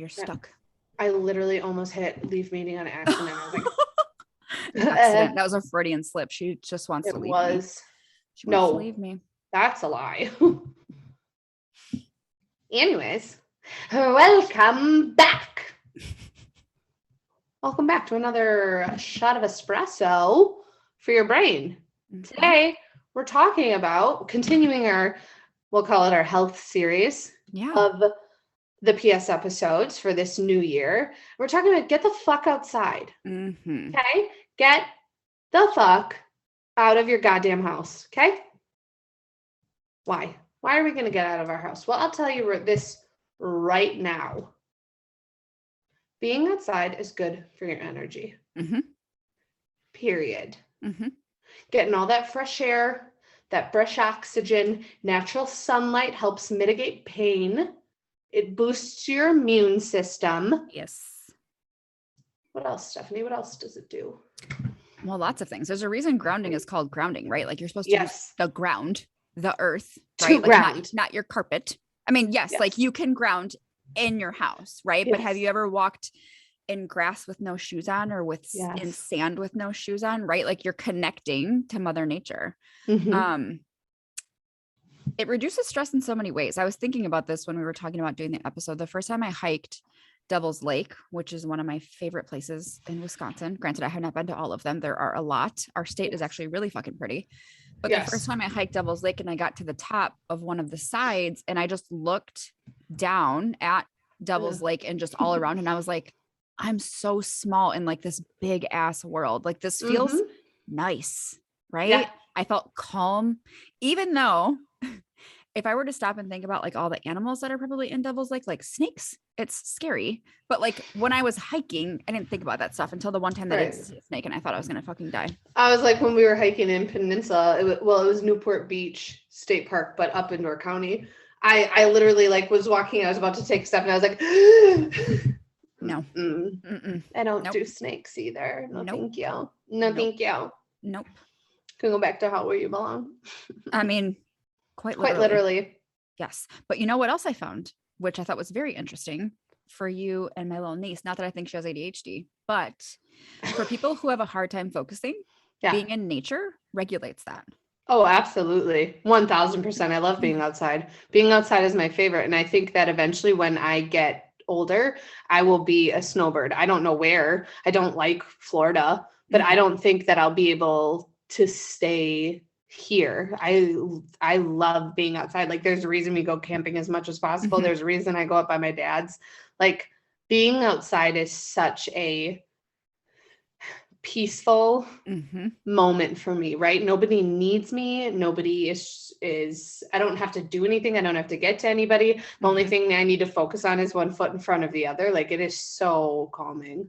You're stuck. I literally almost hit leave meeting on accident. I was like, accident. That was a Freudian slip. She just wants to leave me. She wants to leave me. That's a lie. Anyways, welcome back. Welcome back to another shot of espresso for your brain. Mm-hmm. Today, we're talking about continuing our, we'll call it our health series of the PS episodes for this new year. We're talking about get the fuck outside. Mm-hmm. Okay? Get the fuck out of your goddamn house. Okay? Why? Why are we going to get out of our house? Well, I'll tell you this right now. Being outside is good for your energy. Mm-hmm. Period. Mm-hmm. Getting all that fresh air, that fresh oxygen, natural sunlight helps mitigate pain. It boosts your immune system. Yes. What else, Stephanie? What else does it do? Well, lots of things. There's a reason grounding is called grounding, right? Like you're supposed to use the ground, the earth, right? To ground. Not your carpet. I mean, yes, like you can ground in your house, right? Yes. But have you ever walked in grass with no shoes on or in sand with no shoes on, right? Like you're connecting to Mother Nature. Mm-hmm. It reduces stress in so many ways. I was thinking about this when we were talking about doing the episode. The first time I hiked Devil's Lake, which is one of my favorite places in Wisconsin. Granted, I have not been to all of them. There are a lot. Our state is actually really fucking pretty. But the first time I hiked Devil's Lake and I got to the top of one of the sides and I just looked down at Devil's Lake and just all around. And I was like, I'm so small in like this big ass world. Like this feels nice, right? Yeah. I felt calm, even though if I were to stop and think about like all the animals that are probably in Devil's Lake, like snakes, it's scary. But like when I was hiking, I didn't think about that stuff until the one time that I saw a snake and I thought I was going to fucking die. I was like, when we were hiking in Peninsula, it was Newport Beach State Park, but up in Door County. I literally like was walking, I was about to take a step and I was like, no, I don't do snakes either. No, thank you. No, thank you. Nope. Can go back to how where you belong. I mean, quite literally. Yes. But you know what else I found, which I thought was very interesting for you and my little niece. Not that I think she has ADHD, but for people who have a hard time focusing, being in nature regulates that. Oh, absolutely. 1000%. I love being outside. Being outside is my favorite. And I think that eventually when I get older, I will be a snowbird. I don't know where. I don't like Florida, but I don't think that I'll be able to stay here. I love being outside. Like there's a reason we go camping as much as possible. Mm-hmm. There's a reason I go up by my dad's. Like being outside is such a peaceful moment for me, right? Nobody needs me. Nobody is I don't have to do anything. I don't have to get to anybody. The only thing I need to focus on is one foot in front of the other. Like it is so calming.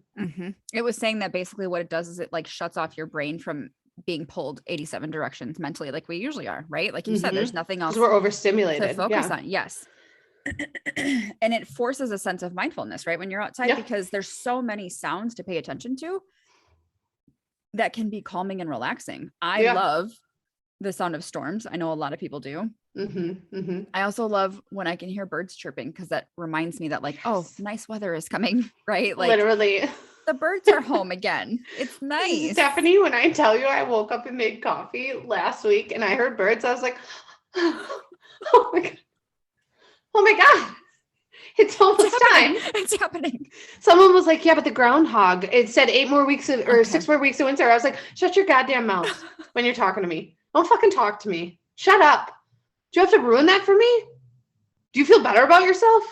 It was saying that basically what it does is it like shuts off your brain from being pulled 87 directions mentally, like we usually are, right? Like you said, there's nothing else. We're overstimulated to focus on. Yes. And it forces a sense of mindfulness, right? When you're outside, because there's so many sounds to pay attention to that can be calming and relaxing. I love the sound of storms. I know a lot of people do. I also love when I can hear birds chirping because that reminds me that like, oh, nice weather is coming, right? Like literally. The birds are home again. It's nice. Stephanie, when I tell you I woke up and made coffee last week and I heard birds, I was like, oh my God. Oh my God. It's almost time. It's happening. Someone was like, yeah, but the groundhog, it said 6 more weeks of winter. I was like, shut your goddamn mouth when you're talking to me. Don't fucking talk to me. Shut up. Do you have to ruin that for me? Do you feel better about yourself?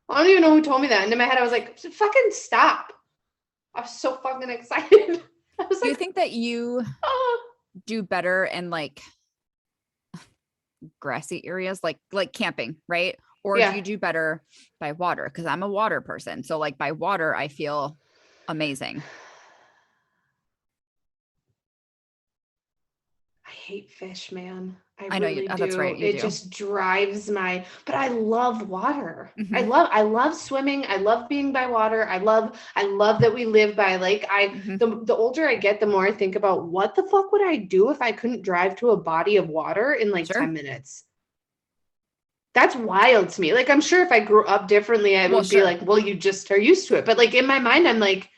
I don't even know who told me that. And in my head, I was like, fucking stop. I was so fucking excited. I was do you think that you do better in like grassy areas, like camping, right? Or do you do better by water? Because I'm a water person. So like by water, I feel amazing. I hate fish, man. I know really you. Oh, do. That's right. It just drives but I love water. I love swimming. I love being by water. I love that we live by lake. The older I get, the more I think about what the fuck would I do if I couldn't drive to a body of water in like 10 minutes? That's wild to me. Like, I'm sure if I grew up differently, I would be like, well, you just are used to it. But like in my mind, I'm like,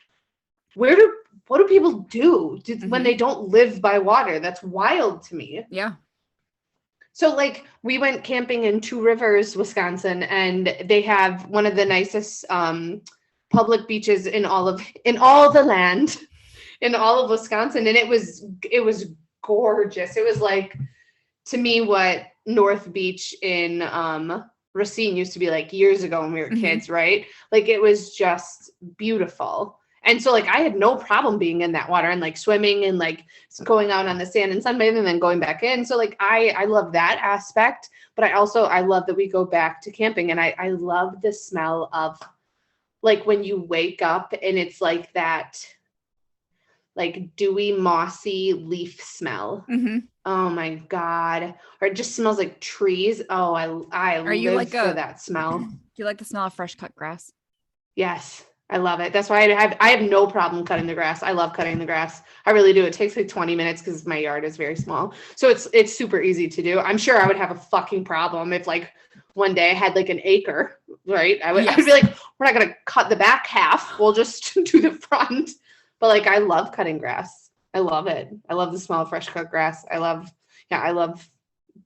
what do people do when they don't live by water? That's wild to me. Yeah. So like we went camping in Two Rivers, Wisconsin, and they have one of the nicest public beaches in all the land in all of Wisconsin. And it was gorgeous. It was like, to me, what North Beach in Racine used to be like years ago when we were kids, right? Like it was just beautiful. And so like I had no problem being in that water and like swimming and like going out on the sand and sunbathing and then going back in. So like I love that aspect, but I love that we go back to camping, and I love the smell of like when you wake up and it's like that like dewy, mossy leaf smell. Oh my God. Or it just smells like trees. Oh, I live for that smell. Do you like the smell of fresh cut grass? Yes. I love it. That's why I have no problem cutting the grass. I love cutting the grass. I really do. It takes like 20 minutes because my yard is very small. So it's super easy to do. I'm sure I would have a fucking problem if like one day I had like an acre, right? I'd be like, we're not going to cut the back half. We'll just do the front. But like, I love cutting grass. I love it. I love the smell of fresh cut grass. I love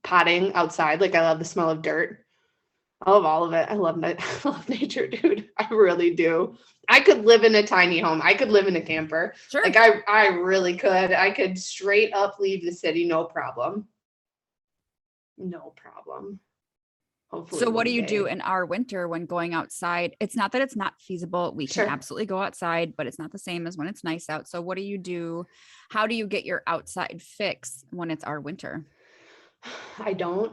potting outside. Like I love the smell of dirt. I love all of it. I love nature, dude. I really do. I could live in a tiny home. I could live in a camper. Sure. Like I really could. I could straight up leave the city. No problem. No problem. Hopefully. So what do you do in our winter when going outside? It's not that it's not feasible. We can absolutely go outside, but it's not the same as when it's nice out. So what do you do? How do you get your outside fix when it's our winter? I don't.